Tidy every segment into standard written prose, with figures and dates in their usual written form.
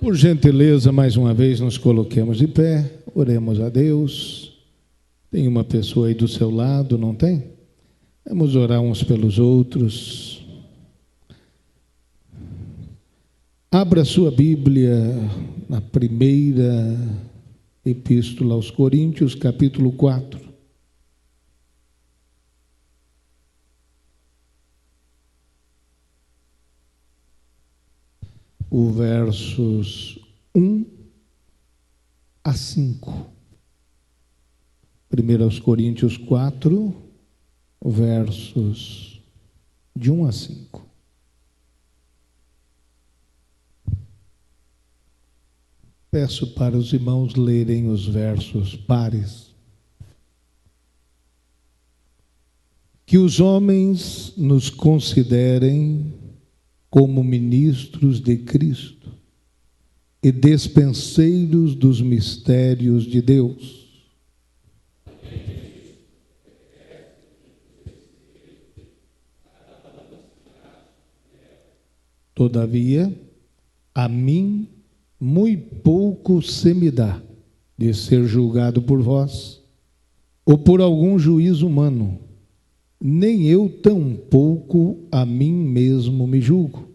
Por gentileza, mais uma vez, nos coloquemos de pé, oremos a Deus. Tem uma pessoa aí do seu lado, não tem? Vamos orar uns pelos outros. Abra sua Bíblia na primeira epístola aos Coríntios, capítulo 4. O versos 1 a 5. 1 aos Coríntios 4, versos de 1 a 5. Peço para os irmãos lerem os versos pares. Que os homens nos considerem como ministros de Cristo e despenseiros dos mistérios de Deus. Todavia, a mim muito pouco se me dá de ser julgado por vós ou por algum juiz humano. Nem eu tampouco a mim mesmo me julgo.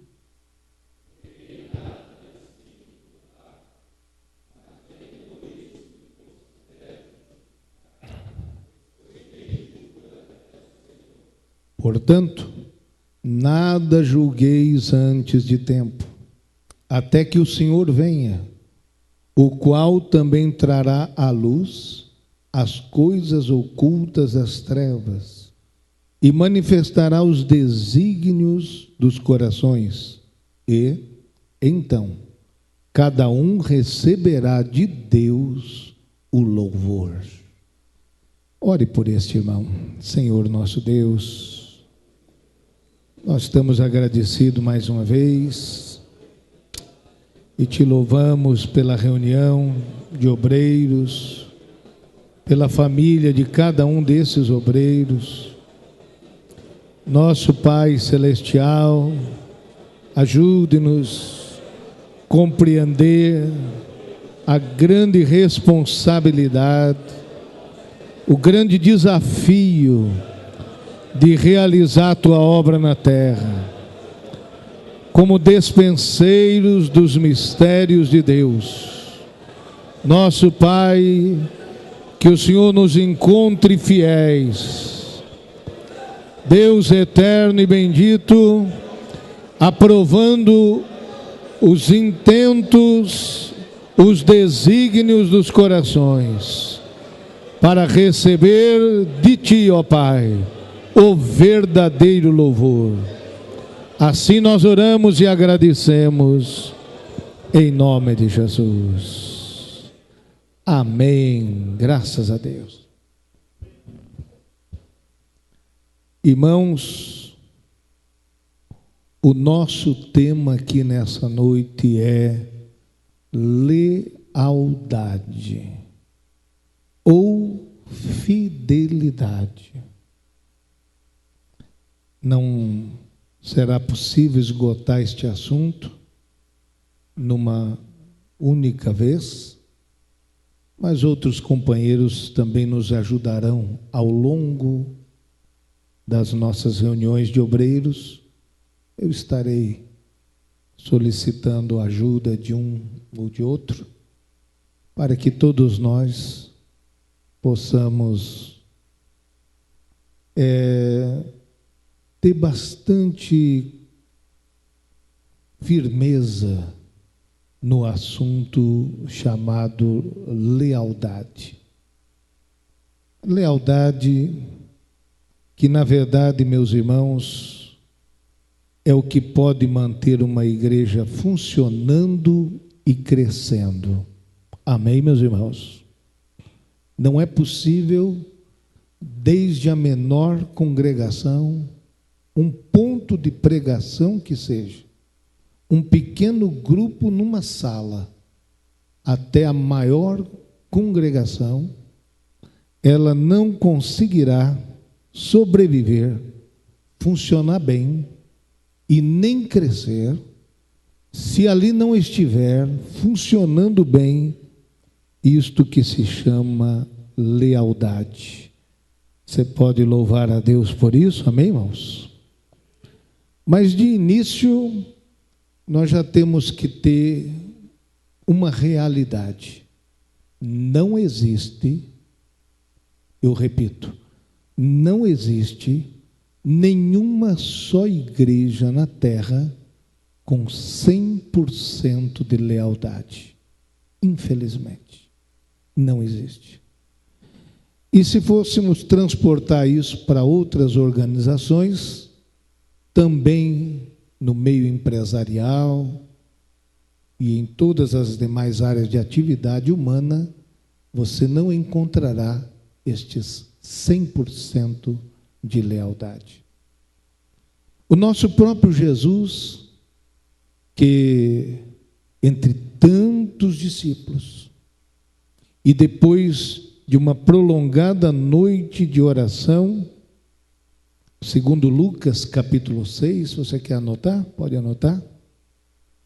Portanto, nada julgueis antes de tempo, até que o Senhor venha, o qual também trará à luz as coisas ocultas das trevas, e manifestará os desígnios dos corações, e, então, cada um receberá de Deus o louvor. Ore por este irmão. Senhor nosso Deus, nós estamos agradecidos mais uma vez e te louvamos pela reunião de obreiros, pela família de cada um desses obreiros. Nosso Pai Celestial, ajude-nos a compreender a grande responsabilidade, o grande desafio de realizar a Tua obra na terra, como despenseiros dos mistérios de Deus. Nosso Pai, que o Senhor nos encontre fiéis, Deus eterno e bendito, aprovando os intentos, os desígnios dos corações, para receber de Ti, ó Pai, o verdadeiro louvor. Assim nós oramos e agradecemos, em nome de Jesus. Amém. Graças a Deus. Irmãos, o nosso tema aqui nessa noite é lealdade ou fidelidade. Não será possível esgotar este assunto numa única vez, mas outros companheiros também nos ajudarão ao longo das nossas reuniões de obreiros. Eu estarei solicitando a ajuda de um ou de outro, para que todos nós possamos ter bastante firmeza no assunto chamado lealdade. Lealdade que, na verdade, meus irmãos, é o que pode manter uma igreja funcionando e crescendo. Amém, meus irmãos? Não é possível, desde a menor congregação, um ponto de pregação que seja, um pequeno grupo numa sala, até a maior congregação, ela não conseguirá sobreviver, funcionar bem e nem crescer, se ali não estiver funcionando bem isto que se chama lealdade. Você pode louvar a Deus por isso, amém, irmãos? Mas de início, nós já temos que ter uma realidade. Não existe, eu repito, não existe nenhuma só igreja na terra com 100% de lealdade. Infelizmente, não existe. E se fôssemos transportar isso para outras organizações, também no meio empresarial e em todas as demais áreas de atividade humana, você não encontrará estes 100% de lealdade. O nosso próprio Jesus, que entre tantos discípulos, e depois de uma prolongada noite de oração, segundo Lucas capítulo 6, você quer anotar? Pode anotar.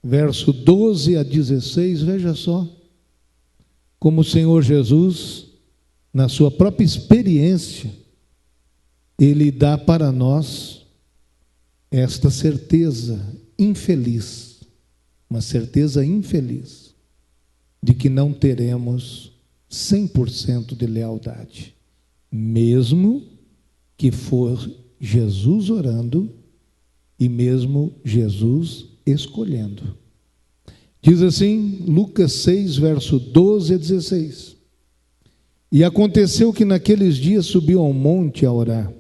Verso 12 a 16, veja só como o Senhor Jesus, na sua própria experiência, Ele dá para nós esta certeza infeliz, uma certeza infeliz, de que não teremos 100% de lealdade, mesmo que for Jesus orando e mesmo Jesus escolhendo. Diz assim, Lucas 6, verso 12 a 16. E aconteceu que naqueles dias subiu ao monte a orar,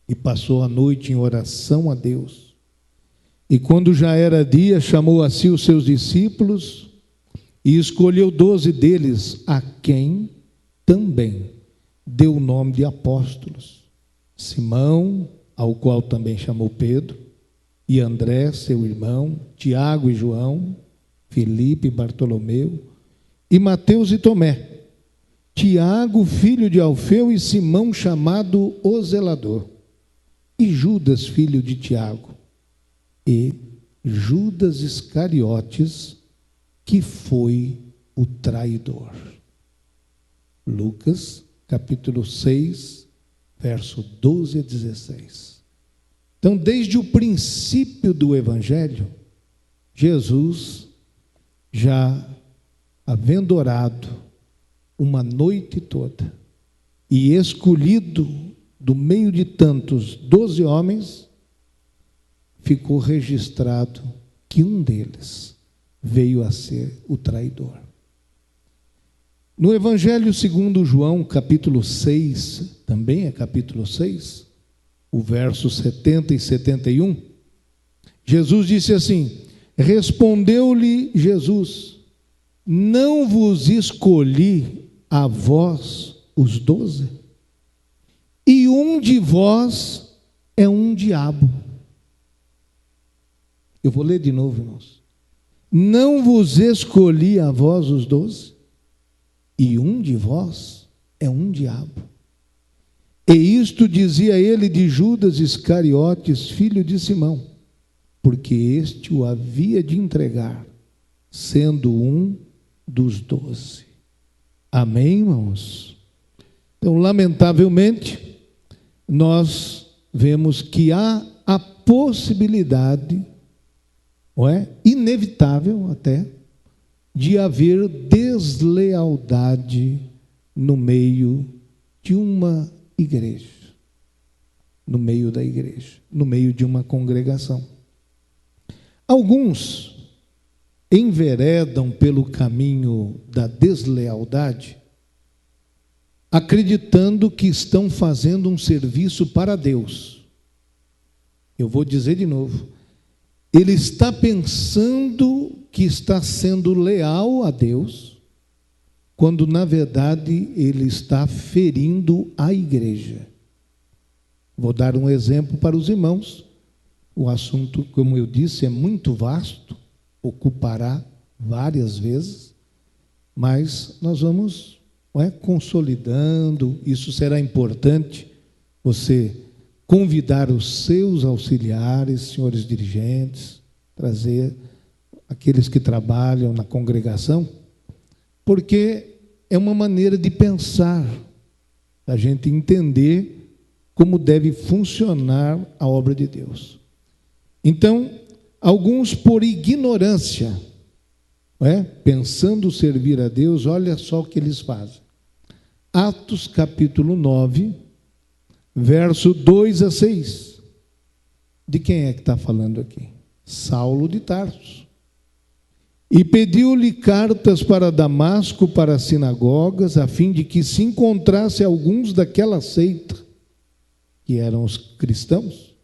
e passou a noite em oração a Deus. E quando já era dia, chamou a si os seus discípulos, e escolheu 12 deles, a quem também deu o nome de apóstolos. Simão, ao qual também chamou Pedro, e André, seu irmão, Tiago e João, Filipe e Bartolomeu, e Mateus e Tomé, Tiago, filho de Alfeu, e Simão, chamado o Zelador, e Judas, filho de Tiago, e Judas Iscariotes, que foi o traidor. Lucas, capítulo 6, verso 12 a 16. Então, desde o princípio do Evangelho, Jesus, já havendo orado uma noite toda, e escolhido do meio de tantos 12 homens, ficou registrado que um deles veio a ser o traidor. No Evangelho segundo João, capítulo 6, também é capítulo 6, o verso 70 e 71, Jesus disse assim, respondeu-lhe Jesus, não vos escolhi a vós os 12? E um de vós é um diabo. Eu vou ler de novo, irmãos. Não vos escolhi a vós os 12? E um de vós é um diabo. E isto dizia ele de Judas Iscariotes, filho de Simão, porque este o havia de entregar, sendo um dos 12. Amém, irmãos? Então, lamentavelmente, nós vemos que há a possibilidade, não é? Inevitável até, de haver deslealdade no meio de uma igreja, no meio da igreja, no meio de uma congregação. Alguns enveredam pelo caminho da deslealdade, acreditando que estão fazendo um serviço para Deus. Eu vou dizer de novo, ele está pensando que está sendo leal a Deus, quando na verdade ele está ferindo a igreja. Vou dar um exemplo para os irmãos. O assunto, como eu disse, é muito vasto, ocupará várias vezes, mas nós vamos consolidando. Isso será importante, você convidar os seus auxiliares, senhores dirigentes, trazer aqueles que trabalham na congregação, porque é uma maneira de pensar, a gente entender como deve funcionar a obra de Deus. Então, alguns por ignorância, pensando servir a Deus, olha só o que eles fazem. Atos capítulo 9, verso 2 a 6. De quem é que está falando aqui? Saulo de Tarso. E pediu-lhe cartas para Damasco, para as sinagogas, a fim de que se encontrasse alguns daquela seita, que eram os cristãos,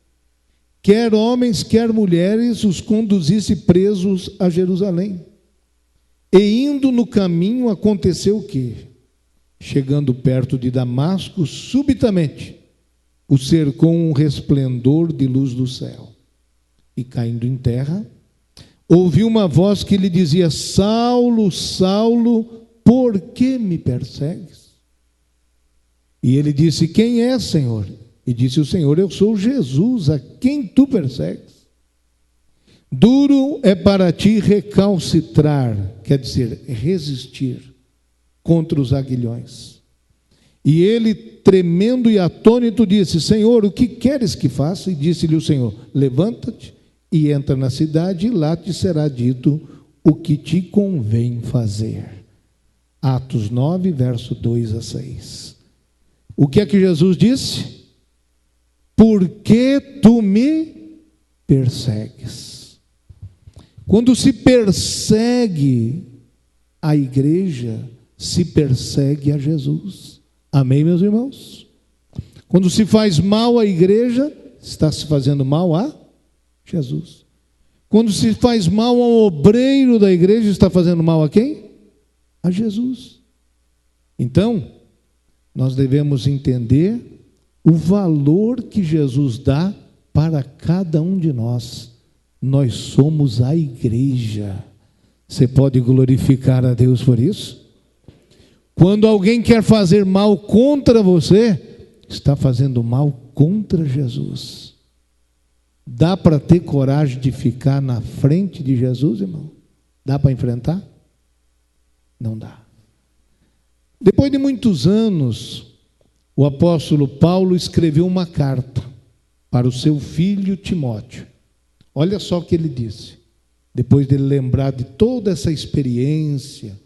quer homens, quer mulheres, os conduzisse presos a Jerusalém. E indo no caminho, aconteceu o quê? Chegando perto de Damasco, subitamente o cercou um resplendor de luz do céu. E caindo em terra, ouviu uma voz que lhe dizia: Saulo, Saulo, por que me persegues? E ele disse: quem é, Senhor? E disse o Senhor: eu sou Jesus, a quem tu persegues. Duro é para ti recalcitrar, quer dizer, resistir contra os aguilhões. E ele, tremendo e atônito, disse: Senhor, o que queres que faça? E disse-lhe o Senhor: levanta-te e entra na cidade, e lá te será dito o que te convém fazer. Atos 9, verso 2 a 6. O que é que Jesus disse? Por que tu me persegues? Quando se persegue a igreja, se persegue a Jesus. Amém, meus irmãos? Quando se faz mal à igreja, está se fazendo mal a Jesus. Quando se faz mal ao obreiro da igreja, está fazendo mal a quem? A Jesus. Então, nós devemos entender o valor que Jesus dá para cada um de nós. Nós somos a igreja. Você pode glorificar a Deus por isso? Quando alguém quer fazer mal contra você, está fazendo mal contra Jesus. Dá para ter coragem de ficar na frente de Jesus, irmão? Dá para enfrentar? Não dá. Depois de muitos anos, o apóstolo Paulo escreveu uma carta para o seu filho Timóteo. Olha só o que ele disse. Depois de ele lembrar de toda essa experiência,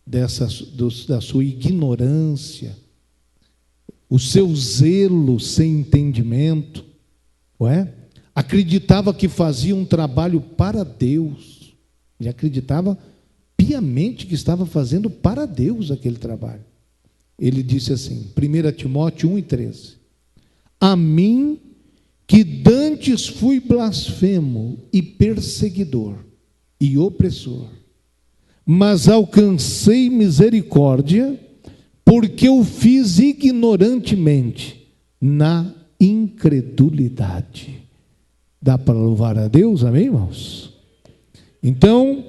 da sua ignorância, o seu zelo sem entendimento, acreditava que fazia um trabalho para Deus. Ele acreditava piamente que estava fazendo para Deus aquele trabalho. Ele disse assim, 1 Timóteo 1:13: a mim, que dantes fui blasfemo e perseguidor e opressor, mas alcancei misericórdia, porque o fiz ignorantemente, na incredulidade. Dá para louvar a Deus, amém, irmãos? Então,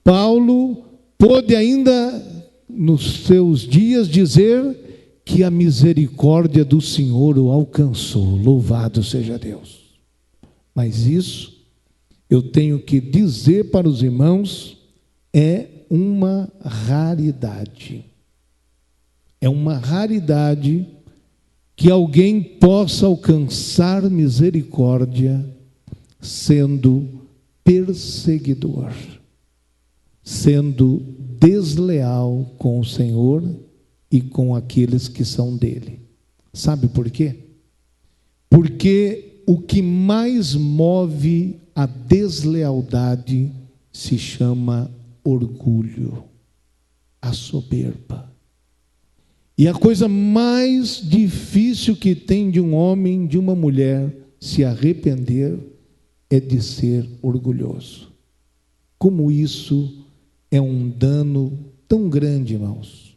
Paulo pôde ainda, nos seus dias, dizer que a misericórdia do Senhor o alcançou. Louvado seja Deus. Mas isso, eu tenho que dizer para os irmãos, é uma raridade. É uma raridade que alguém possa alcançar misericórdia sendo perseguidor, sendo desleal com o Senhor e com aqueles que são dele. Sabe por quê? Porque o que mais move a deslealdade se chama orgulho, a soberba. E a coisa mais difícil que tem de um homem, de uma mulher se arrepender é de ser orgulhoso. Como isso é um dano tão grande, irmãos.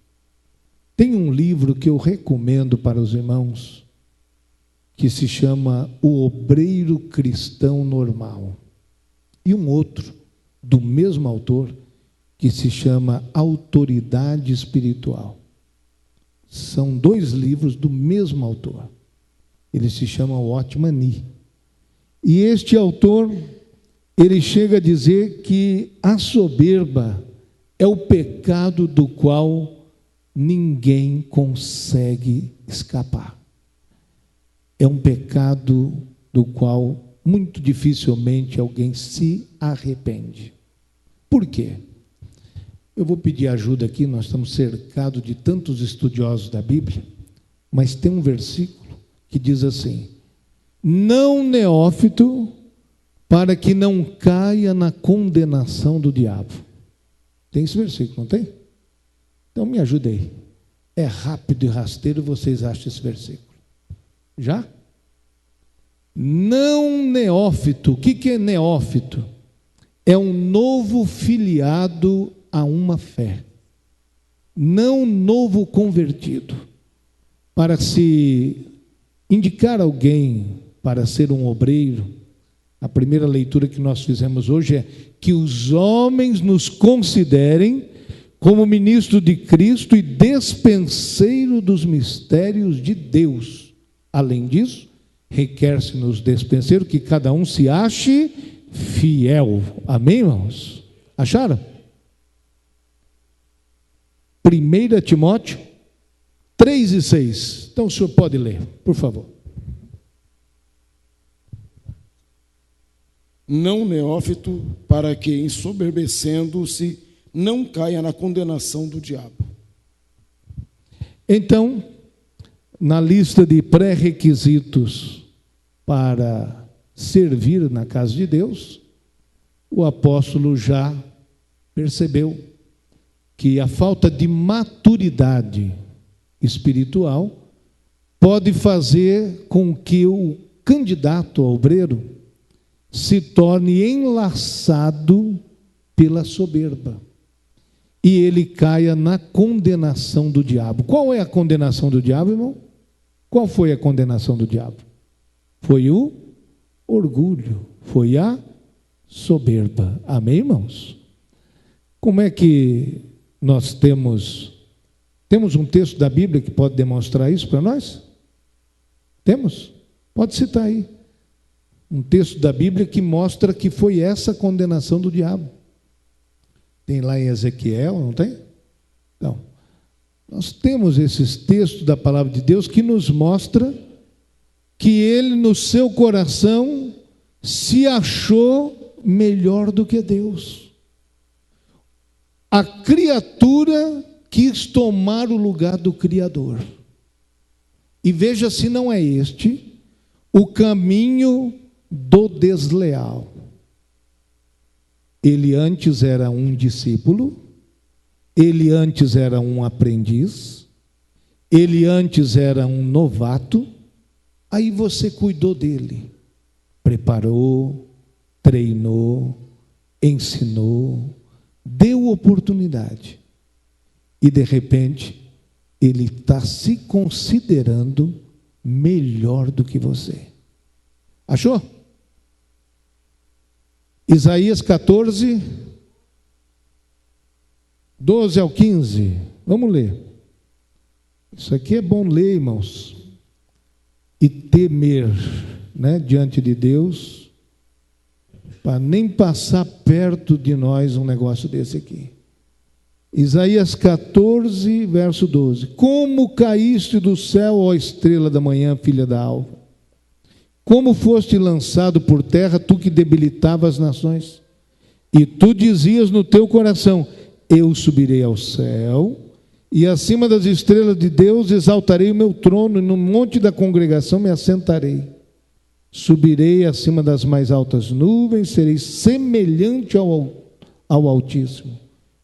Tem um livro que eu recomendo para os irmãos, que se chama O Obreiro Cristão Normal. E um outro, do mesmo autor, que se chama Autoridade Espiritual. São dois livros do mesmo autor. Ele se chama Watchman Nee. E este autor, ele chega a dizer que a soberba é o pecado do qual ninguém consegue escapar. É um pecado do qual muito dificilmente alguém se arrepende. Por quê? Eu vou pedir ajuda aqui, nós estamos cercados de tantos estudiosos da Bíblia, mas tem um versículo que diz assim: não neófito, para que não caia na condenação do diabo. Tem esse versículo, não tem? Então me ajude aí. É rápido e rasteiro, vocês acham esse versículo? Já? Não neófito. O que é neófito? É um novo filiado a uma fé. Não novo convertido. Para se indicar alguém para ser um obreiro, a primeira leitura que nós fizemos hoje é que os homens nos considerem como ministro de Cristo e despenseiro dos mistérios de Deus. Além disso, requer-se nos despenseiros que cada um se ache fiel. Amém, irmãos? Acharam? 1 Timóteo 3:6. Então o senhor pode ler, por favor. Não neófito, para que, ensoberbecendo-se, não caia na condenação do diabo. Então, na lista de pré-requisitos para servir na casa de Deus, o apóstolo já percebeu que a falta de maturidade espiritual pode fazer com que o candidato a obreiro se torne enlaçado pela soberba e ele caia na condenação do diabo. Qual é a condenação do diabo, irmão? Qual foi a condenação do diabo? Foi o orgulho, foi a soberba. Amém, irmãos? Como é que nós temos um texto da Bíblia que pode demonstrar isso para nós? Temos? Pode citar aí. Um texto da Bíblia que mostra que foi essa a condenação do diabo. Tem lá em Ezequiel, não tem? Então, nós temos esses textos da palavra de Deus que nos mostra que ele no seu coração se achou melhor do que Deus. A criatura quis tomar o lugar do Criador. E veja se não é este o caminho do desleal. Ele antes era um discípulo, ele antes era um aprendiz, ele antes era um novato, aí você cuidou dele, preparou, treinou, ensinou, deu oportunidade. E de repente, ele está se considerando melhor do que você. Achou? Isaías 14, 12 ao 15. Vamos ler. Isso aqui é bom ler, irmãos. E temer, diante de Deus, para nem passar perto de nós um negócio desse aqui. Isaías 14, verso 12. Como caíste do céu, ó estrela da manhã, filha da alva? Como foste lançado por terra, tu que debilitava as nações? E tu dizias no teu coração: eu subirei ao céu, e acima das estrelas de Deus exaltarei o meu trono, e no monte da congregação me assentarei. Subirei acima das mais altas nuvens, serei semelhante ao Altíssimo.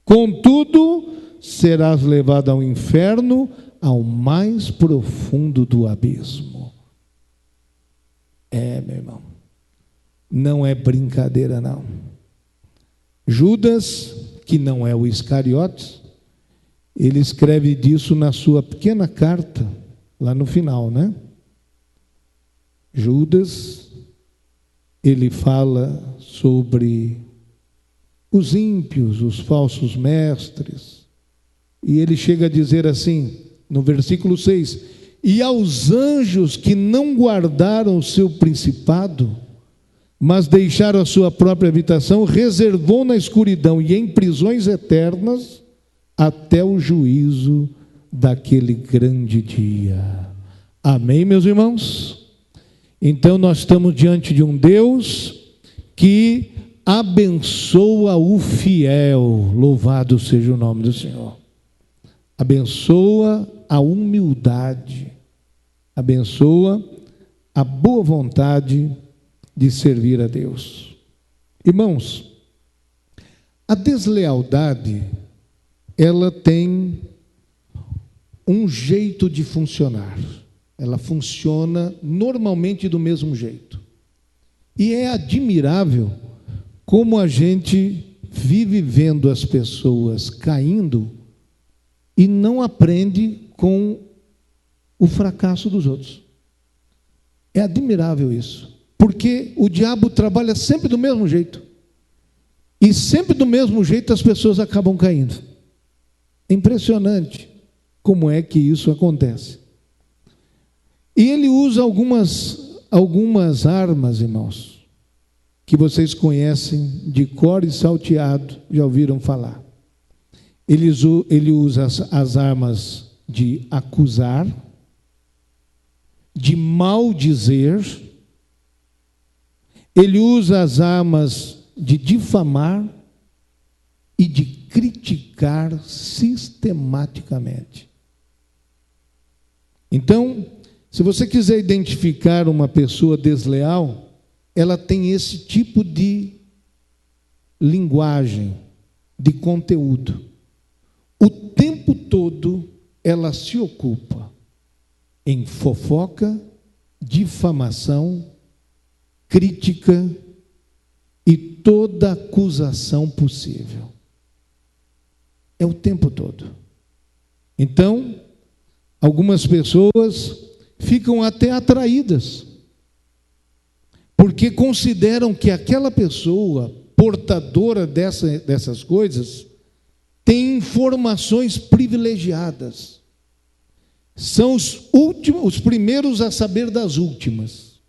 Contudo, serás levado ao inferno, ao mais profundo do abismo. Meu irmão, não é brincadeira não. Judas, que não é o Iscariotes, ele escreve disso na sua pequena carta, lá no final, Judas, ele fala sobre os ímpios, os falsos mestres, e ele chega a dizer assim, no versículo 6, e aos anjos que não guardaram o seu principado, mas deixaram a sua própria habitação, reservou na escuridão e em prisões eternas até o juízo daquele grande dia. Amém, meus irmãos? Então nós estamos diante de um Deus que abençoa o fiel, louvado seja o nome do Senhor. Abençoa a humildade, abençoa a boa vontade de servir a Deus. Irmãos, a deslealdade, ela tem um jeito de funcionar. Ela funciona normalmente do mesmo jeito. E é admirável como a gente vive vendo as pessoas caindo e não aprende com o fracasso dos outros. É admirável isso, porque o diabo trabalha sempre do mesmo jeito. E sempre do mesmo jeito as pessoas acabam caindo. É impressionante como é que isso acontece. E ele usa algumas armas, irmãos, que vocês conhecem de cor e salteado, já ouviram falar. Ele usa as armas de acusar, de maldizer, ele usa as armas de difamar e de criticar sistematicamente. Então, se você quiser identificar uma pessoa desleal, ela tem esse tipo de linguagem, de conteúdo. O tempo todo ela se ocupa em fofoca, difamação, crítica e toda acusação possível. É o tempo todo. Então, algumas pessoas ficam até atraídas, porque consideram que aquela pessoa portadora dessas coisas tem informações privilegiadas. São os primeiros a saber das últimas.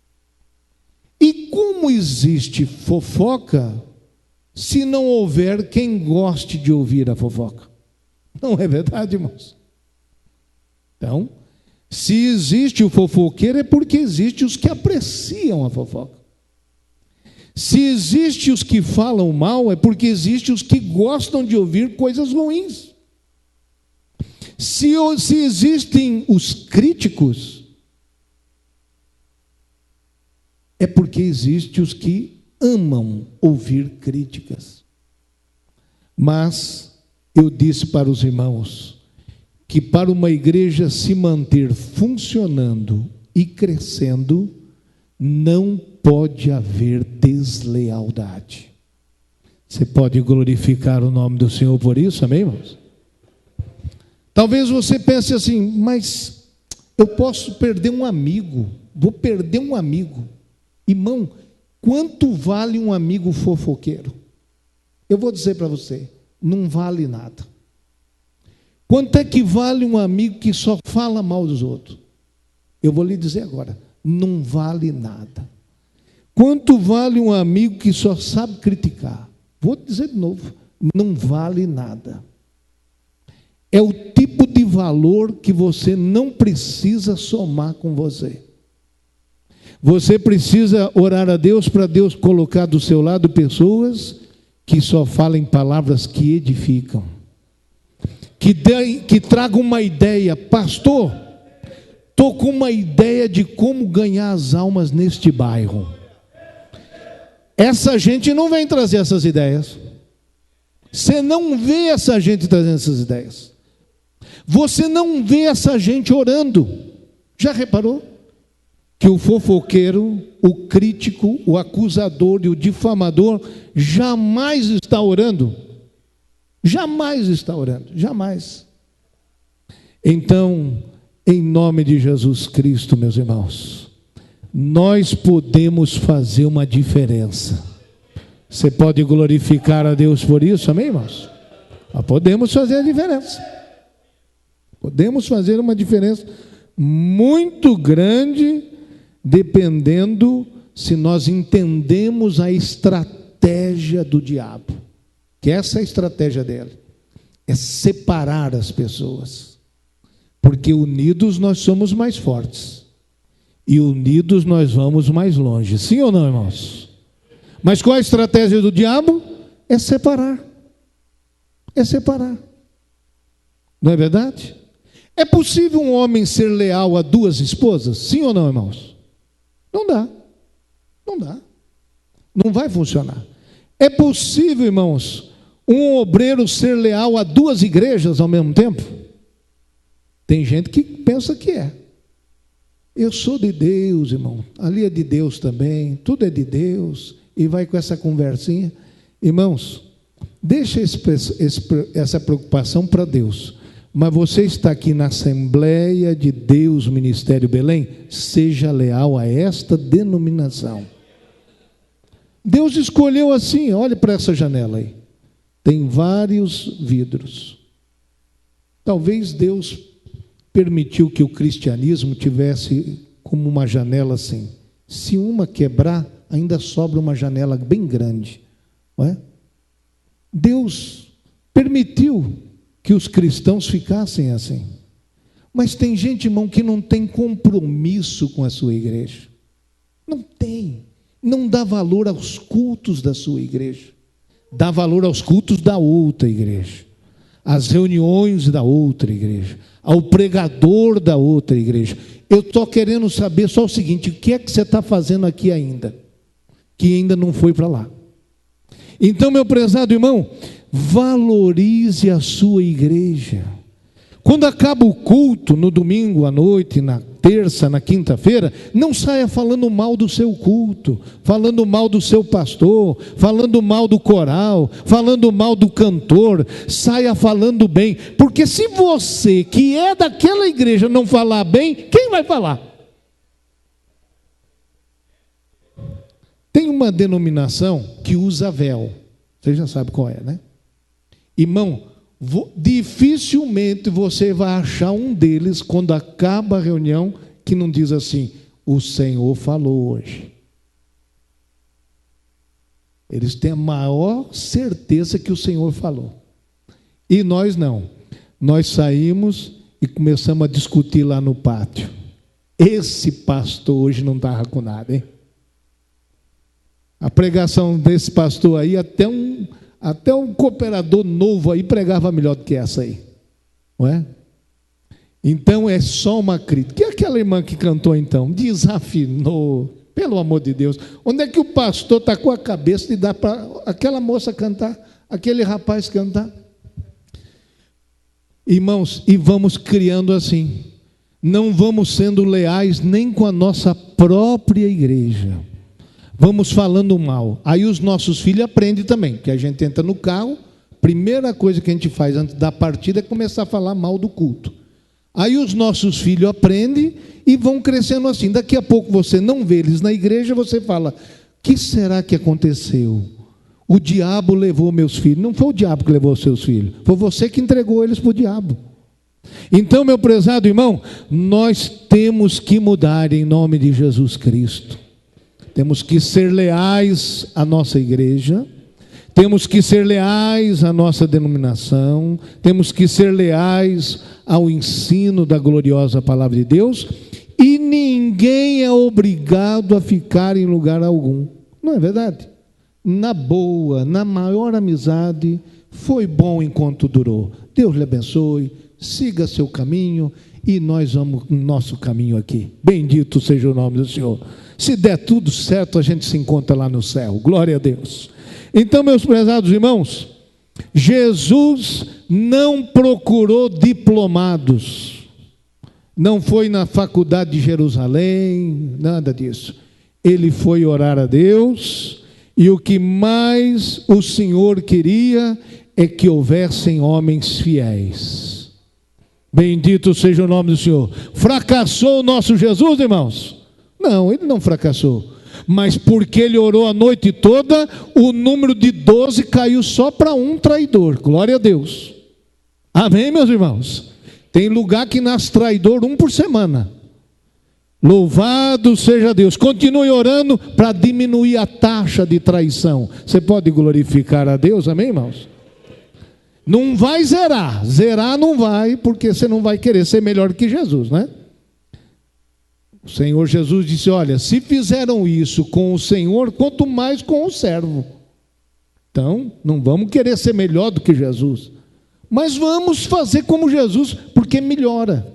E como existe fofoca, se não houver quem goste de ouvir a fofoca? Não é verdade, irmãos? Então, se existe o fofoqueiro, é porque existe os que apreciam a fofoca. Se existe os que falam mal, é porque existe os que gostam de ouvir coisas ruins. Se existem os críticos, é porque existem os que amam ouvir críticas. Mas eu disse para os irmãos que para uma igreja se manter funcionando e crescendo, não pode haver deslealdade. Você pode glorificar o nome do Senhor por isso, amém, irmãos? Talvez você pense assim, mas eu posso perder um amigo, vou perder um amigo. Irmão, quanto vale um amigo fofoqueiro? Eu vou dizer para você, não vale nada. Quanto é que vale um amigo que só fala mal dos outros? Eu vou lhe dizer agora, não vale nada. Quanto vale um amigo que só sabe criticar? Vou dizer de novo, não vale nada. É o tipo de valor que você não precisa somar com você. Você precisa orar a Deus para Deus colocar do seu lado pessoas que só falem palavras que edificam. Que tragam uma ideia. Pastor, estou com uma ideia de como ganhar as almas neste bairro. Essa gente não vem trazer essas ideias. Você não vê essa gente trazendo essas ideias. Você não vê essa gente orando. Já reparou? Que o fofoqueiro, o crítico, o acusador e o difamador jamais está orando. Jamais está orando, jamais. Então, em nome de Jesus Cristo, meus irmãos, nós podemos fazer uma diferença. Você pode glorificar a Deus por isso, amém, irmãos? Nós podemos fazer a diferença. Podemos fazer uma diferença muito grande, dependendo se nós entendemos a estratégia do diabo, que essa é a estratégia dele, é separar as pessoas, porque unidos nós somos mais fortes, e unidos nós vamos mais longe, sim ou não, irmãos? Mas qual a estratégia do diabo? É separar, não é verdade? É possível um homem ser leal a duas esposas, sim ou não, irmãos? Não dá, não vai funcionar. É possível, irmãos, um obreiro ser leal a duas igrejas ao mesmo tempo? Tem gente que pensa que é. Eu sou de Deus, irmão, ali é de Deus também, tudo é de Deus, e vai com essa conversinha. Irmãos, deixa essa preocupação para Deus, mas você está aqui na Assembleia de Deus, Ministério Belém, seja leal a esta denominação. Deus escolheu assim, olhe para essa janela aí, tem vários vidros. Talvez Deus permitiu que o cristianismo tivesse como uma janela assim. Se uma quebrar, ainda sobra uma janela bem grande, não é? Deus permitiu que os cristãos ficassem assim. Mas tem gente, irmão, que não tem compromisso com a sua igreja. Não tem. Não dá valor aos cultos da sua igreja. Dá valor aos cultos da outra igreja, às reuniões da outra igreja, ao pregador da outra igreja. Eu estou querendo saber só o seguinte: o que é que você está fazendo aqui ainda, que ainda não foi para lá? Então, meu prezado irmão, valorize a sua igreja. Quando acaba o culto, no domingo à noite, na terça, na quinta-feira, não saia falando mal do seu culto, falando mal do seu pastor, falando mal do coral, falando mal do cantor. Saia falando bem, porque se você que é daquela igreja não falar bem, quem vai falar? Tem uma denominação que usa véu, você já sabe qual é, né? Irmão, dificilmente você vai achar um deles, quando acaba a reunião, que não diz assim: o Senhor falou hoje. Eles têm a maior certeza que o Senhor falou. E nós não. Nós saímos e começamos a discutir lá no pátio. Esse pastor hoje não estava com nada, hein? A pregação desse pastor aí, até um cooperador novo aí pregava melhor do que essa aí, não é? Então é só uma crítica. E aquela irmã que cantou então? Desafinou, pelo amor de Deus. Onde é que o pastor está com a cabeça de dar para aquela moça cantar, aquele rapaz cantar? Irmãos, e vamos criando assim, não vamos sendo leais nem com a nossa própria igreja. Vamos falando mal. Aí os nossos filhos aprendem também, que a gente entra no carro, primeira coisa que a gente faz antes da partida é começar a falar mal do culto. Aí os nossos filhos aprendem e vão crescendo assim. Daqui a pouco você não vê eles na igreja, você fala: o que será que aconteceu? O diabo levou meus filhos. Não foi o diabo que levou seus filhos, foi você que entregou eles para o diabo. Então, meu prezado irmão, nós temos que mudar em nome de Jesus Cristo. Temos que ser leais à nossa igreja, temos que ser leais à nossa denominação, temos que ser leais ao ensino da gloriosa palavra de Deus, e ninguém é obrigado a ficar em lugar algum. Não é verdade? Na boa, na maior amizade, foi bom enquanto durou. Deus lhe abençoe, siga seu caminho, e nós vamos no nosso caminho aqui. Bendito seja o nome do Senhor. Se der tudo certo, a gente se encontra lá no céu. Glória a Deus. Então, meus prezados irmãos, Jesus não procurou diplomados. Não foi na faculdade de Jerusalém, nada disso. Ele foi orar a Deus, e o que mais o Senhor queria é que houvessem homens fiéis. Bendito seja o nome do Senhor. Fracassou o nosso Jesus, irmãos? Não, ele não fracassou, mas porque ele orou a noite toda, o número de 12 caiu só para um traidor. Glória a Deus. Amém, meus irmãos? Tem lugar que nasce traidor 1 por semana. Louvado seja Deus. Continue orando para diminuir a taxa de traição. Você pode glorificar a Deus, amém, irmãos? Não vai zerar. Zerar não vai, porque você não vai querer ser melhor que Jesus, né? O Senhor Jesus disse: olha, se fizeram isso com o Senhor, quanto mais com o servo. Então, não vamos querer ser melhor do que Jesus, mas vamos fazer como Jesus, porque melhora,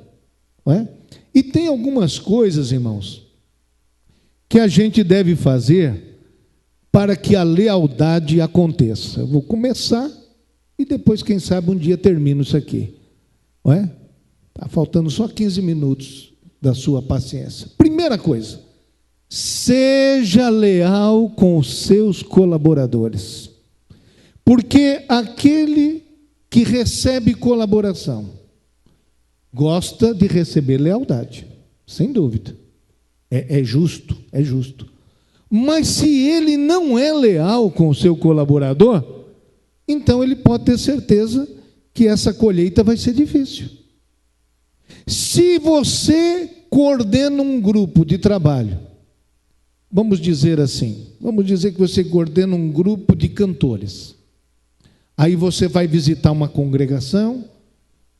não é? E tem algumas coisas, irmãos, que a gente deve fazer para que a lealdade aconteça. Eu vou começar e depois, quem sabe, um dia termino isso aqui. Não é? Está faltando só 15 minutos da sua paciência. Primeira coisa, seja leal com os seus colaboradores. Porque aquele que recebe colaboração gosta de receber lealdade, sem dúvida. É justo, é justo. Mas se ele não é leal com o seu colaborador, então ele pode ter certeza que essa colheita vai ser difícil. Se você coordena um grupo de trabalho, vamos dizer assim, vamos dizer que você coordena um grupo de cantores. Aí você vai visitar uma congregação,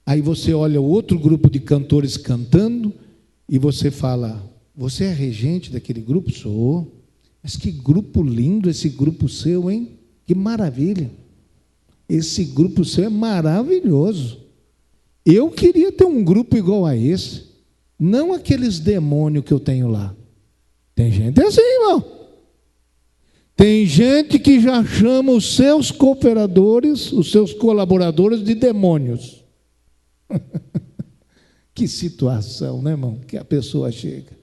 aí você olha outro grupo de cantores cantando, e você fala: você é regente daquele grupo? Sou. Mas que grupo lindo esse grupo seu, hein? Que maravilha. Esse grupo seu é maravilhoso. Eu queria ter um grupo igual a esse, não aqueles demônios que eu tenho lá. Tem gente assim, irmão. Tem gente que já chama os seus cooperadores, os seus colaboradores de demônios. Que situação, né, irmão? Que a pessoa chega.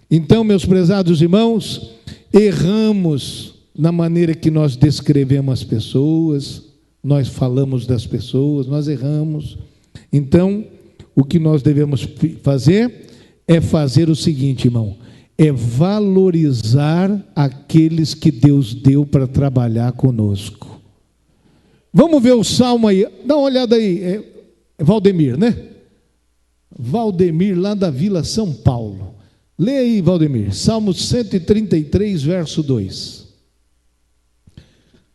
Então, meus prezados irmãos, erramos na maneira que nós descrevemos as pessoas, nós falamos das pessoas, nós erramos. Então, o que nós devemos fazer é fazer o seguinte, irmão: é valorizar aqueles que Deus deu para trabalhar conosco. Vamos ver o salmo aí, dá uma olhada aí, é Valdemir, né? Valdemir, lá da Vila São Paulo. Lê aí, Valdemir, Salmo 133, verso 2.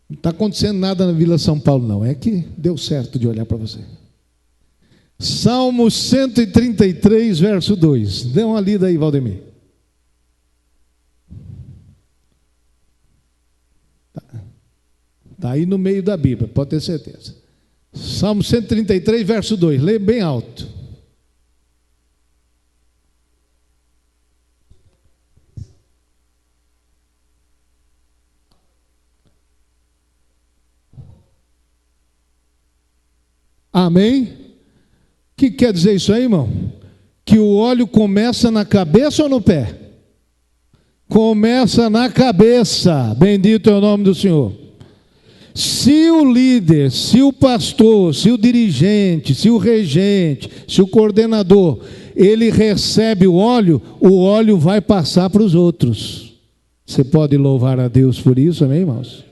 Não está acontecendo nada na Vila São Paulo, não, é que deu certo de olhar para você. Salmo 133, verso 2. Dê uma lida aí, Valdemir. Está aí no meio da Bíblia, pode ter certeza. Salmo 133, verso 2. Lê bem alto. Amém? O que quer dizer isso aí, irmão? Que o óleo começa na cabeça ou no pé? Começa na cabeça. Bendito é o nome do Senhor. Se o líder, se o pastor, se o dirigente, se o regente, se o coordenador, ele recebe o óleo vai passar para os outros. Você pode louvar a Deus por isso, amém, irmãos?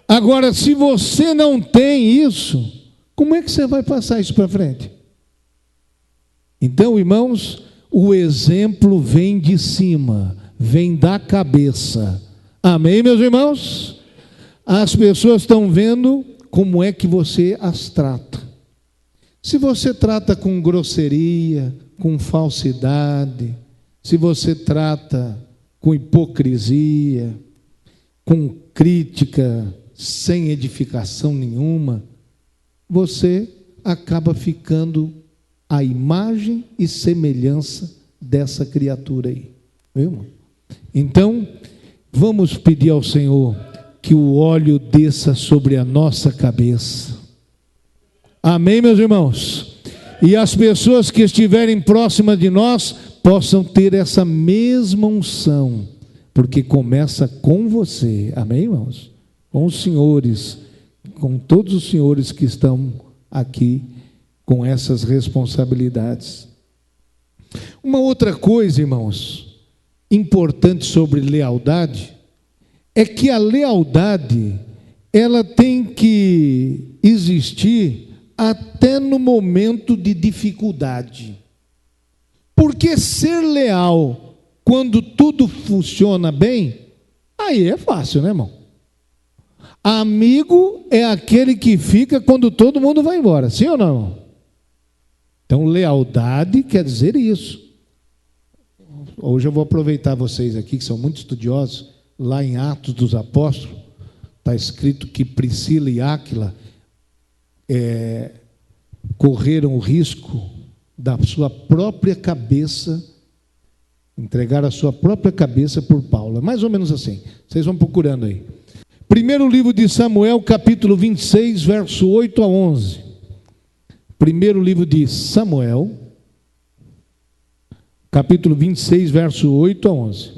Agora, se você não tem isso, como é que você vai passar isso para frente? Então, irmãos, o exemplo vem de cima, vem da cabeça. Amém, meus irmãos? As pessoas estão vendo como é que você as trata. Se você trata com grosseria, com falsidade, se você trata com hipocrisia, com crítica, sem edificação nenhuma, você acaba ficando a imagem e semelhança dessa criatura aí. Viu? Então, vamos pedir ao Senhor que o óleo desça sobre a nossa cabeça. Amém, meus irmãos? E as pessoas que estiverem próximas de nós possam ter essa mesma unção, porque começa com você. Amém, irmãos? Com os senhores, com todos os senhores que estão aqui com essas responsabilidades. Uma outra coisa, irmãos, importante sobre lealdade, é que a lealdade, ela tem que existir até no momento de dificuldade. Porque ser leal quando tudo funciona bem, aí é fácil, né, irmão? Amigo é aquele que fica quando todo mundo vai embora, sim ou não, irmão? Então, lealdade quer dizer isso. Hoje eu vou aproveitar vocês aqui, que são muito estudiosos, lá em Atos dos Apóstolos, está escrito que Priscila e Áquila correram o risco da sua própria cabeça, entregar a sua própria cabeça por Paulo. É mais ou menos assim. Vocês vão procurando aí. Primeiro livro de Samuel, capítulo 26, verso 8 a 11. Primeiro livro de Samuel, capítulo 26, verso 8 a 11.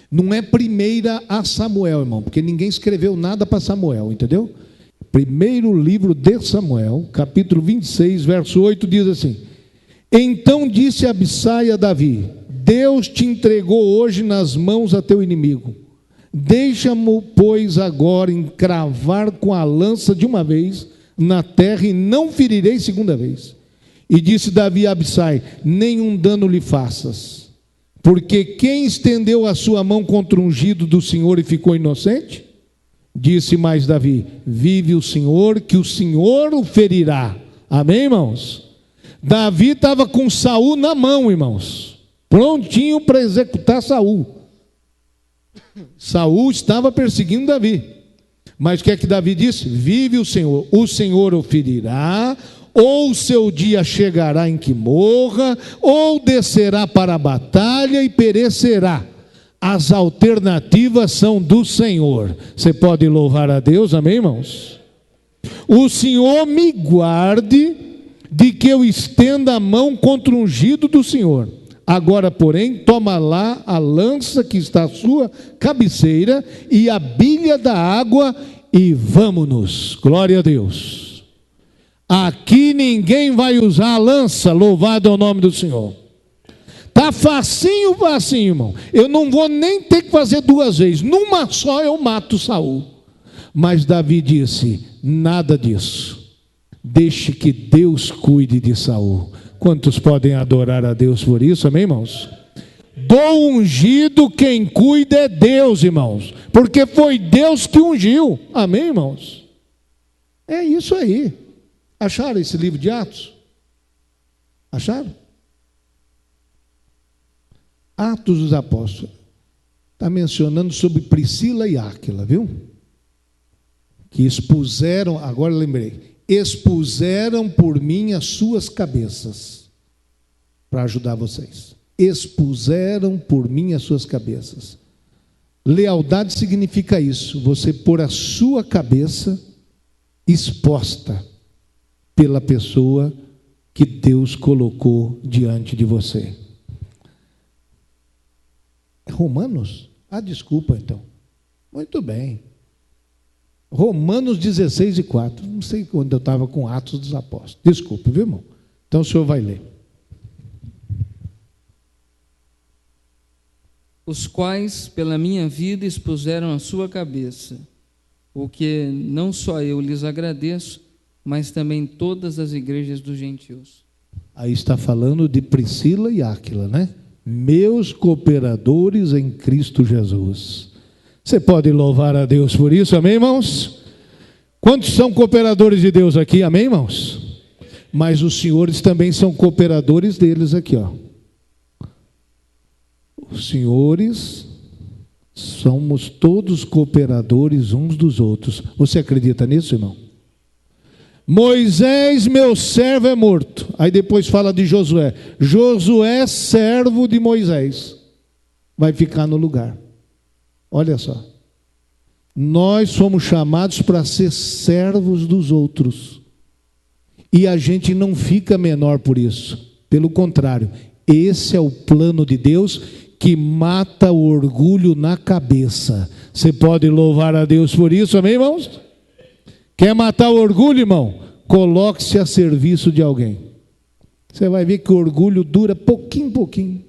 Não é primeira a Samuel, irmão, porque ninguém escreveu nada para Samuel, entendeu? Primeiro livro de Samuel, capítulo 26, verso 8, diz assim: Então disse Abissai a Davi: Deus te entregou hoje nas mãos a teu inimigo. Deixa-mo, pois, agora encravar com a lança de uma vez na terra, e não ferirei segunda vez. E disse Davi a Abissai: Nenhum dano lhe faças, porque quem estendeu a sua mão contra o ungido do Senhor e ficou inocente? Disse mais Davi: Vive o Senhor, que o Senhor o ferirá. Amém, irmãos? Davi estava com Saul na mão, irmãos, prontinho para executar Saul. Saul estava perseguindo Davi, mas o que é que Davi disse? Vive o Senhor o ferirá, ou seu dia chegará em que morra, ou descerá para a batalha e perecerá. As alternativas são do Senhor. Você pode louvar a Deus, amém, irmãos? O Senhor me guarde de que eu estenda a mão contra o ungido do Senhor. Agora, porém, toma lá a lança que está à sua cabeceira e a bilha da água e vamos-nos. Glória a Deus. Aqui ninguém vai usar a lança, louvado é o nome do Senhor. Está facinho, irmão. Eu não vou nem ter que fazer duas vezes. Numa só eu mato Saul. Mas Davi disse: nada disso. Deixe que Deus cuide de Saul. Quantos podem adorar a Deus por isso, amém, irmãos? Do ungido quem cuida é Deus, irmãos, porque foi Deus que ungiu, amém, irmãos? É isso aí. Acharam esse livro de Atos? Acharam? Atos dos Apóstolos. Está mencionando sobre Priscila e Áquila, viu? Que expuseram, agora lembrei, expuseram por mim as suas cabeças, para ajudar vocês. Expuseram por mim as suas cabeças. Lealdade significa isso, você pôr a sua cabeça exposta pela pessoa que Deus colocou diante de você. Romanos? Desculpa então. Muito bem. Romanos 16 e 4. Não sei quando eu estava com Atos dos Apóstolos. Desculpe, viu, irmão? Então o senhor vai ler. Os quais pela minha vida expuseram a sua cabeça, o que não só eu lhes agradeço, mas também todas as igrejas dos gentios. Aí está falando de Priscila e Áquila, né? Meus cooperadores em Cristo Jesus. Você pode louvar a Deus por isso, amém, irmãos? Quantos são cooperadores de Deus aqui, amém, irmãos? Mas os senhores também são cooperadores deles aqui, ó. Os senhores somos todos cooperadores uns dos outros. Você acredita nisso, irmão? Moisés, meu servo, é morto. Aí depois fala de Josué. Josué, servo de Moisés, vai ficar no lugar. Olha só. Nós somos chamados para ser servos dos outros. E a gente não fica menor por isso. Pelo contrário, esse é o plano de Deus que mata o orgulho na cabeça. Você pode louvar a Deus por isso, amém, irmãos? Quer matar o orgulho, irmão? Coloque-se a serviço de alguém. Você vai ver que o orgulho dura pouquinho,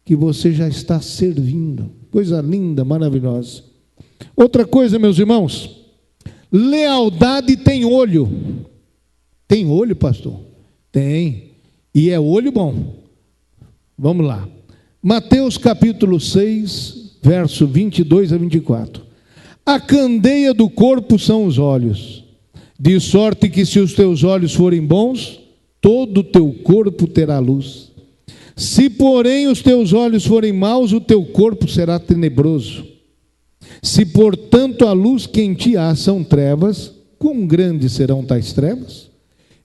que você já está servindo. Coisa linda, maravilhosa. Outra coisa, meus irmãos, lealdade tem olho. Tem olho, pastor? Tem. E é olho bom. Vamos lá. Mateus capítulo 6, verso 22 a 24. A candeia do corpo são os olhos, de sorte que se os teus olhos forem bons, todo o teu corpo terá luz. Se, porém, os teus olhos forem maus, o teu corpo será tenebroso. Se, portanto, a luz que em ti há são trevas, quão grandes serão tais trevas?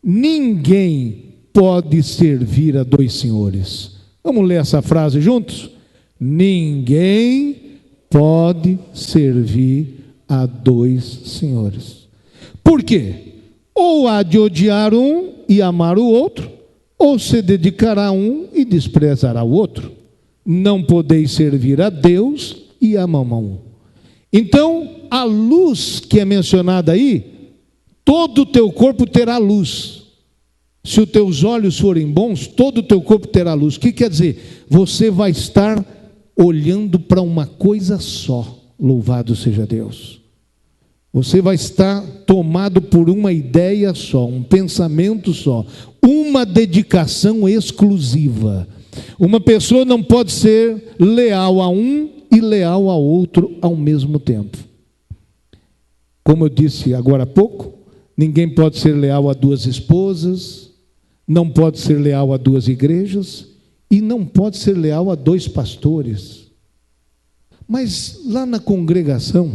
Ninguém pode servir a dois senhores. Vamos ler essa frase juntos? Ninguém pode servir a dois senhores. Por quê? Ou há de odiar um e amar o outro, ou se dedicará a um e desprezará o outro. Não podeis servir a Deus e a mamão. Então, a luz que é mencionada aí, todo o teu corpo terá luz. Se os teus olhos forem bons, todo o teu corpo terá luz. O que quer dizer? Você vai estar olhando para uma coisa só. Louvado seja Deus. Você vai estar tomado por uma ideia só, um pensamento só, uma dedicação exclusiva. Uma pessoa não pode ser leal a um e leal ao outro ao mesmo tempo. Como eu disse agora há pouco, ninguém pode ser leal a duas esposas, não pode ser leal a duas igrejas e não pode ser leal a dois pastores. Mas lá na congregação,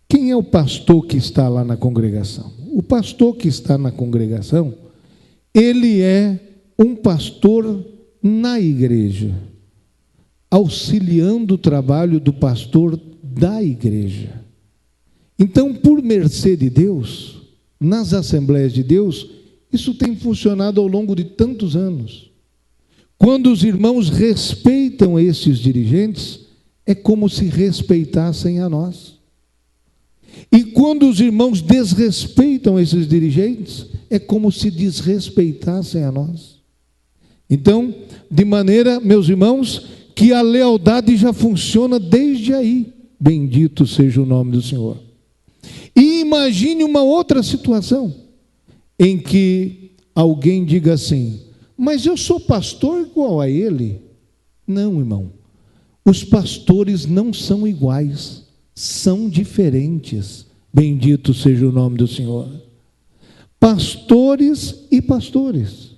quem é o pastor que está lá na congregação? O pastor que está na congregação, ele é um pastor na igreja, auxiliando o trabalho do pastor da igreja. Então, por mercê de Deus, nas Assembleias de Deus, isso tem funcionado ao longo de tantos anos. Quando os irmãos respeitam esses dirigentes, é como se respeitassem a nós. E quando os irmãos desrespeitam esses dirigentes, é como se desrespeitassem a nós. Então, de maneira, meus irmãos, que a lealdade já funciona desde aí. Bendito seja o nome do Senhor. E imagine uma outra situação, em que alguém diga assim, mas eu sou pastor igual a ele. Não, irmão. Os pastores não são iguais, são diferentes. Bendito seja o nome do Senhor. Pastores e pastores,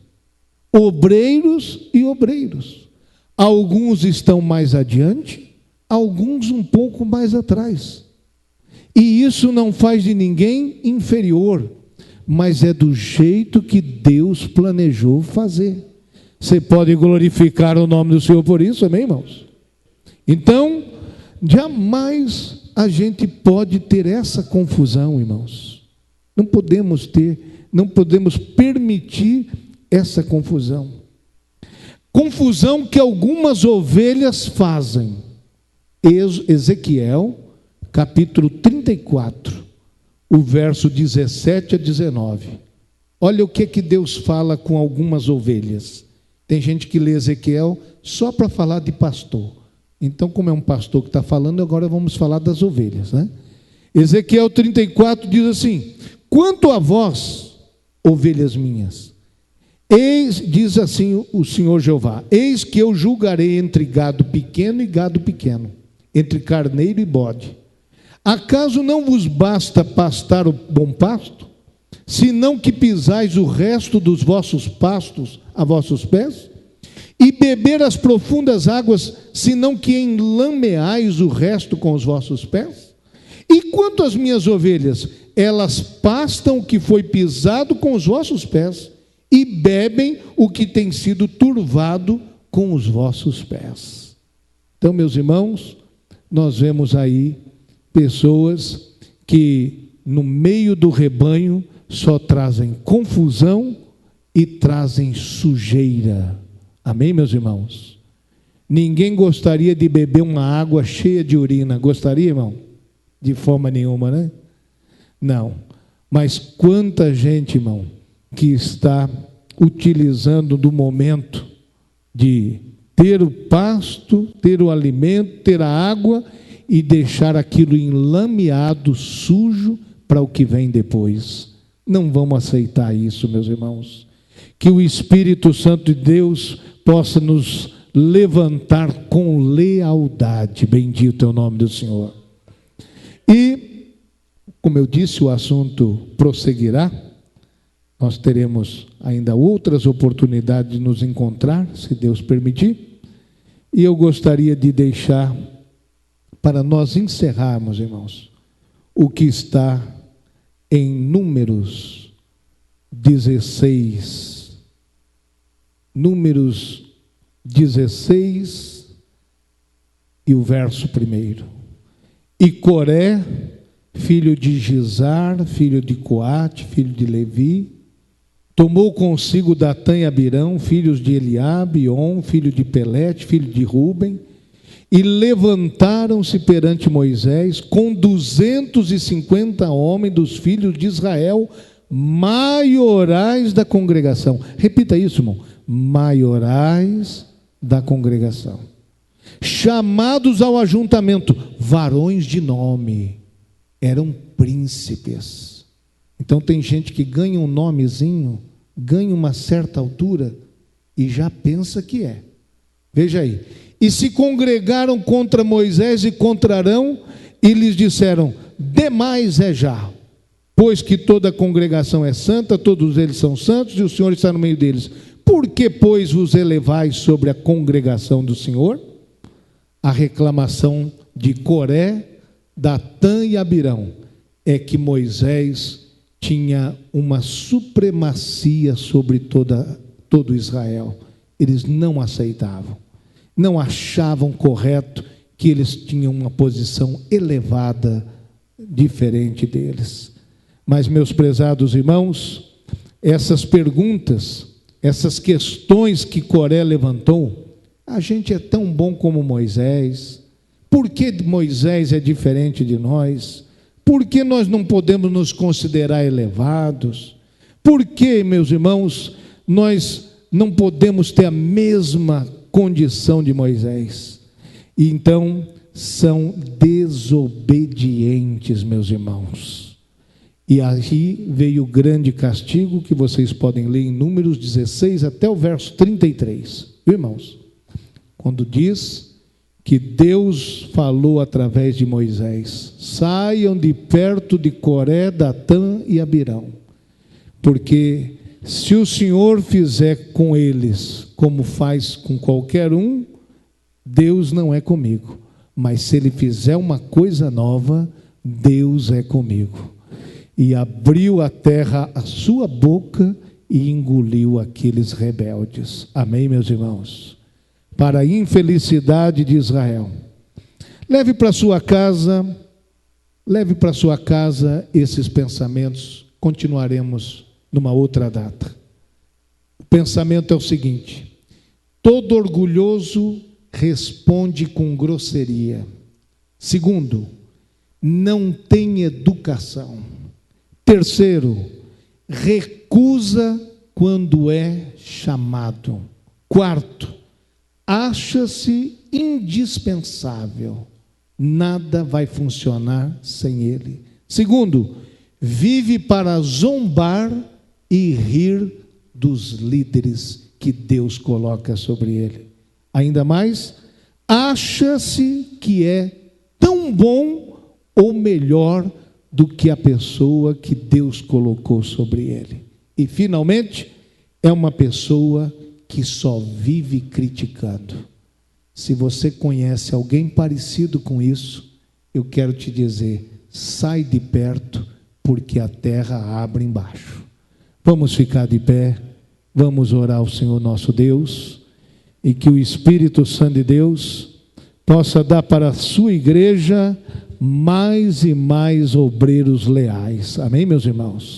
obreiros e obreiros. Alguns estão mais adiante, alguns um pouco mais atrás. E isso não faz de ninguém inferior, mas é do jeito que Deus planejou fazer. Você pode glorificar o nome do Senhor por isso, amém, irmãos? Então, jamais a gente pode ter essa confusão, irmãos. Não podemos permitir essa confusão. Confusão que algumas ovelhas fazem. Ezequiel, capítulo 34, o verso 17 a 19. Olha o que Deus fala com algumas ovelhas. Tem gente que lê Ezequiel só para falar de pastor. Então, como é um pastor que está falando, agora vamos falar das ovelhas, né? Ezequiel 34 diz assim: quanto a vós, ovelhas minhas, diz assim o Senhor Jeová, eis que eu julgarei entre gado pequeno e gado pequeno, entre carneiro e bode. Acaso não vos basta pastar o bom pasto, senão que pisais o resto dos vossos pastos a vossos pés? E beber as profundas águas, senão que enlameais o resto com os vossos pés? E quanto às minhas ovelhas, elas pastam o que foi pisado com os vossos pés, e bebem o que tem sido turvado com os vossos pés. Então, meus irmãos, nós vemos aí pessoas que no meio do rebanho só trazem confusão e trazem sujeira. Amém, meus irmãos? Ninguém gostaria de beber uma água cheia de urina. Gostaria, irmão? De forma nenhuma, né? Não. Mas quanta gente, irmão, que está utilizando do momento de ter o pasto, ter o alimento, ter a água e deixar aquilo enlameado, sujo, para o que vem depois. Não vamos aceitar isso, meus irmãos. Que o Espírito Santo de Deus possa nos levantar com lealdade. Bendito é o nome do Senhor. E, como eu disse, o assunto prosseguirá. Nós teremos ainda outras oportunidades de nos encontrar, se Deus permitir. E eu gostaria de deixar, para nós encerrarmos, irmãos, o que está em Números 16. Números 16 e o verso 1. E Coré, filho de Gizar, filho de Coate, filho de Levi, tomou consigo Datã e Abirão, filhos de Eliabe, On, filho de Pelete, filho de Ruben, e levantaram-se perante Moisés com 250 homens dos filhos de Israel, maiorais da congregação. Repita isso, irmão. Maiorais da congregação. Chamados ao ajuntamento, varões de nome. Eram príncipes. Então tem gente que ganha um nomezinho, ganha uma certa altura e já pensa que é. Veja aí. E se congregaram contra Moisés e contra Arão e lhes disseram: demais é já, pois que toda a congregação é santa, todos eles são santos e o Senhor está no meio deles. Por que, pois, vos elevais sobre a congregação do Senhor? A reclamação de Coré, Datã e Abirão é que Moisés tinha uma supremacia sobre todo Israel. Eles não aceitavam, não achavam correto que eles tinham uma posição elevada, diferente deles. Mas, meus prezados irmãos, essas perguntas, essas questões que Coré levantou, a gente é tão bom como Moisés. Por que Moisés é diferente de nós? Por que nós não podemos nos considerar elevados? Por que, meus irmãos, nós não podemos ter a mesma condição de Moisés? E então, são desobedientes, meus irmãos. E aí veio o grande castigo que vocês podem ler em Números 16 até o verso 33. Viu, irmãos? Quando diz que Deus falou através de Moisés: saiam de perto de Coré, Datã e Abirão, porque se o Senhor fizer com eles como faz com qualquer um, Deus não é comigo, mas se ele fizer uma coisa nova, Deus é comigo. E abriu a terra a sua boca e engoliu aqueles rebeldes. Amém, meus irmãos? Para a infelicidade de Israel. Leve para sua casa esses pensamentos. Continuaremos numa outra data. O pensamento é o seguinte: todo orgulhoso responde com grosseria. Segundo, não tem educação. Terceiro, recusa quando é chamado. Quarto, acha-se indispensável. Nada vai funcionar sem ele. Segundo, vive para zombar e rir dos líderes que Deus coloca sobre ele. Ainda mais, acha-se que é tão bom ou melhor do que a pessoa que Deus colocou sobre ele. E, finalmente, é uma pessoa que só vive criticando. Se você conhece alguém parecido com isso, eu quero te dizer: sai de perto, porque a terra abre embaixo. Vamos ficar de pé, vamos orar ao Senhor nosso Deus, e que o Espírito Santo de Deus possa dar para a sua igreja mais e mais obreiros leais. Amém, meus irmãos?